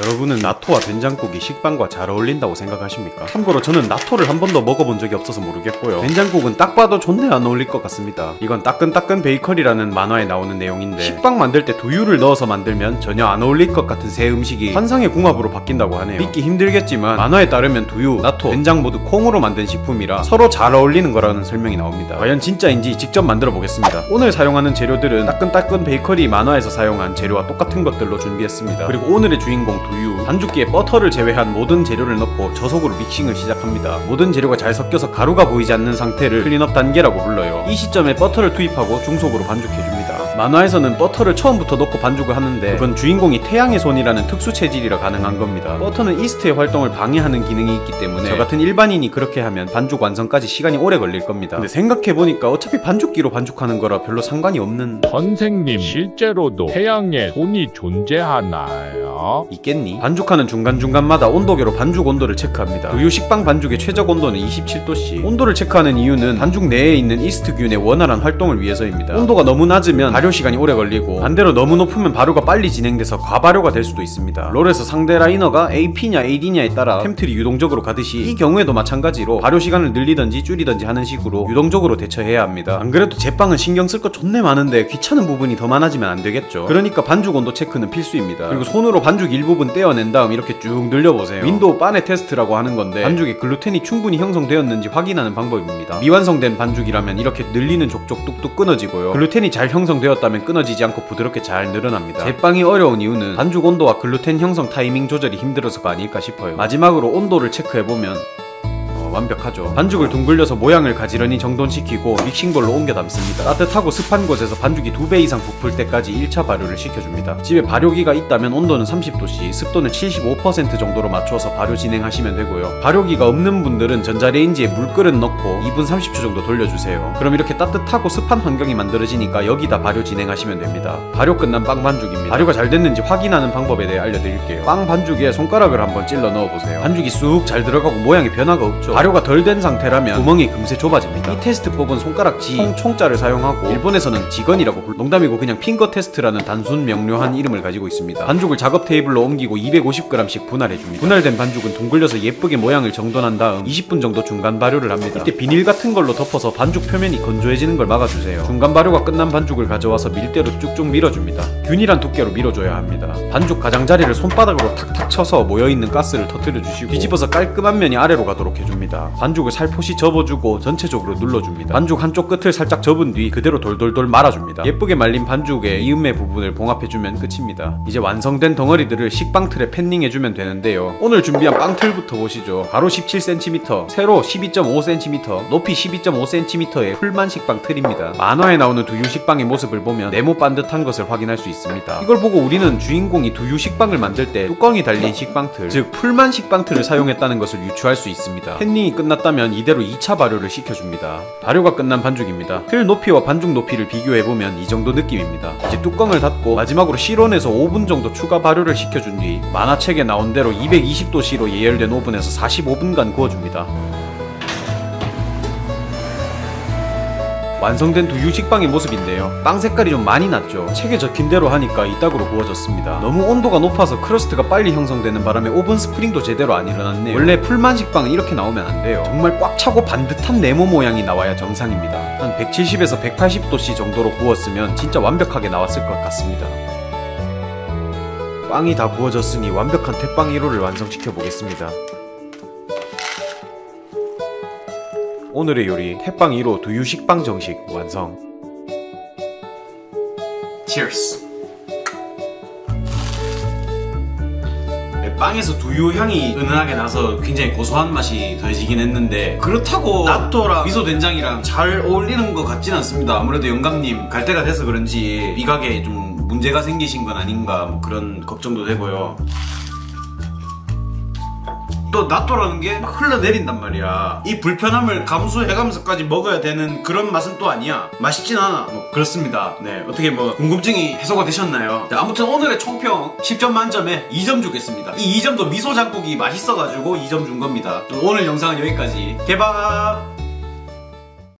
여러분은 나토와 된장국이 식빵과 잘 어울린다고 생각하십니까? 참고로 저는 나토를 한 번도 먹어본 적이 없어서 모르겠고요. 된장국은 딱 봐도 존내 안 어울릴 것 같습니다. 이건 따끈따끈 베이커리라는 만화에 나오는 내용인데, 식빵 만들 때 두유를 넣어서 만들면 전혀 안 어울릴 것 같은 새 음식이 환상의 궁합으로 바뀐다고 하네요. 믿기 힘들겠지만 만화에 따르면 두유, 나토, 된장 모두 콩으로 만든 식품이라 서로 잘 어울리는 거라는 설명이 나옵니다. 과연 진짜인지 직접 만들어 보겠습니다. 오늘 사용하는 재료들은 따끈따끈 베이커리 만화에서 사용한 재료와 똑같은 것들로 준비했습니다. 그리고 오늘의 주인공 두유, 반죽기에 버터를 제외한 모든 재료를 넣고 저속으로 믹싱을 시작합니다. 모든 재료가 잘 섞여서 가루가 보이지 않는 상태를 클린업 단계라고 불러요. 이 시점에 버터를 투입하고 중속으로 반죽해줍니다. 만화에서는 버터를 처음부터 넣고 반죽을 하는데, 그건 주인공이 태양의 손이라는 특수 체질이라 가능한 겁니다. 버터는 이스트의 활동을 방해하는 기능이 있기 때문에 저같은 일반인이 그렇게 하면 반죽 완성까지 시간이 오래 걸릴 겁니다. 근데 생각해보니까 어차피 반죽기로 반죽하는 거라 별로 상관이 없는... 선생님, 실제로도 태양의 손이 존재하나요? 있겠니? 반죽하는 중간중간마다 온도계로 반죽 온도를 체크합니다. 두유 식빵 반죽의 최적 온도는 27도씨. 온도를 체크하는 이유는 반죽 내에 있는 이스트균의 원활한 활동을 위해서입니다. 온도가 너무 낮으면 발효 시간이 오래 걸리고, 반대로 너무 높으면 발효가 빨리 진행돼서 과발효가 될 수도 있습니다. 롤에서 상대 라이너가 AP냐 AD냐에 따라 템틀이 유동적으로 가듯이, 이 경우에도 마찬가지로 발효 시간을 늘리든지 줄이든지 하는 식으로 유동적으로 대처해야 합니다. 안 그래도 제빵은 신경 쓸 거 존내 많은데 귀찮은 부분이 더 많아지면 안 되겠죠. 그러니까 반죽 온도 체크는 필수입니다. 그리고 손으로 반죽 일부분 떼어낸 다음 이렇게 쭉 늘려보세요. 윈도우 바네 테스트라고 하는 건데, 반죽에 글루텐이 충분히 형성되었는지 확인하는 방법입니다. 미완성된 반죽이라면 이렇게 늘리는 족족 뚝뚝 끊어지고요, 글루텐이 잘 형성되었다면 끊어지지 않고 부드럽게 잘 늘어납니다. 제빵이 어려운 이유는 반죽 온도와 글루텐 형성 타이밍 조절이 힘들어서가 아닐까 싶어요. 마지막으로 온도를 체크해보면 완벽하죠. 반죽을 둥글려서 모양을 가지런히 정돈시키고 믹싱볼로 옮겨 담습니다. 따뜻하고 습한 곳에서 반죽이 2배 이상 부풀 때까지 1차 발효를 시켜줍니다. 집에 발효기가 있다면 온도는 30도씨, 습도는 75% 정도로 맞춰서 발효 진행하시면 되고요. 발효기가 없는 분들은 전자레인지에 물그릇 넣고 2분 30초 정도 돌려주세요. 그럼 이렇게 따뜻하고 습한 환경이 만들어지니까 여기다 발효 진행하시면 됩니다. 발효 끝난 빵 반죽입니다. 발효가 잘 됐는지 확인하는 방법에 대해 알려드릴게요. 빵 반죽에 손가락을 한번 찔러 넣어보세요. 반죽이 쑥 잘 들어가고 모양에 변화가 없죠. 발효가 덜 된 상태라면 구멍이 금세 좁아집니다. 이 테스트법은 손가락지, 총자를 사용하고, 일본에서는 지건이라고 불러, 농담이고 그냥 핑거 테스트라는 단순 명료한 이름을 가지고 있습니다. 반죽을 작업 테이블로 옮기고 250g씩 분할해줍니다. 분할된 반죽은 둥글려서 예쁘게 모양을 정돈한 다음 20분 정도 중간 발효를 합니다. 이때 비닐 같은 걸로 덮어서 반죽 표면이 건조해지는 걸 막아주세요. 중간 발효가 끝난 반죽을 가져와서 밀대로 쭉쭉 밀어줍니다. 균일한 두께로 밀어줘야 합니다. 반죽 가장자리를 손바닥으로 탁탁 쳐서 모여있는 가스를 터뜨려주시고, 뒤집어서 깔끔한 면이 아래로 가도록 해줍니다. 반죽을 살포시 접어주고 전체적으로 눌러줍니다. 반죽 한쪽 끝을 살짝 접은 뒤 그대로 돌돌돌 말아줍니다. 예쁘게 말린 반죽의 이음매 부분을 봉합해주면 끝입니다. 이제 완성된 덩어리들을 식빵틀에 팬닝해주면 되는데요. 오늘 준비한 빵틀부터 보시죠. 가로 17cm, 세로 12.5cm, 높이 12.5cm의 풀만 식빵틀입니다. 만화에 나오는 두유 식빵의 모습을 보면 네모 반듯한 것을 확인할 수 있습니다. 이걸 보고 우리는 주인공이 두유 식빵을 만들 때 뚜껑이 달린 식빵틀, 즉 풀만 식빵틀을 사용했다는 것을 유추할 수 있습니다. 팬닝이 끝났다면 이대로 2차 발효를 시켜줍니다. 발효가 끝난 반죽입니다. 틀 높이와 반죽 높이를 비교해보면 이 정도 느낌입니다. 이제 뚜껑을 닫고 마지막으로 실온에서 5분 정도 추가 발효를 시켜준 뒤 만화책에 나온 대로 220도씨로 예열된 오븐에서 45분간 구워줍니다. 완성된 두유 식빵의 모습인데요. 빵 색깔이 좀 많이 났죠. 책에 적힌 대로 하니까 이따구로 구워졌습니다. 너무 온도가 높아서 크러스트가 빨리 형성되는 바람에 오븐 스프링도 제대로 안 일어났네요. 원래 풀만 식빵은 이렇게 나오면 안 돼요. 정말 꽉 차고 반듯한 네모 모양이 나와야 정상입니다. 한 170에서 180도씨 정도로 구웠으면 진짜 완벽하게 나왔을 것 같습니다. 빵이 다 구워졌으니 완벽한 태빵 1호를 완성시켜 보겠습니다. 오늘의 요리, 태빵 1호 두유 식빵 정식 완성. Cheers. 빵에서 두유 향이 은은하게 나서 굉장히 고소한 맛이 더해지긴 했는데, 그렇다고 나토랑 미소 된장이랑 잘 어울리는 것 같진 않습니다. 아무래도 영감님 갈 때가 돼서 그런지 미각에 좀 문제가 생기신 건 아닌가, 뭐 그런 걱정도 되고요. 또 나토라는 게 막 흘러내린단 말이야. 이 불편함을 감수해가면서까지 먹어야 되는 그런 맛은 또 아니야. 맛있진 않아. 뭐 그렇습니다. 네, 어떻게 뭐 궁금증이 해소가 되셨나요? 네, 아무튼 오늘의 총평 10점 만점에 2점 주겠습니다. 이 2점도 미소장국이 맛있어가지고 2점 준 겁니다. 오늘 영상은 여기까지. 개밥.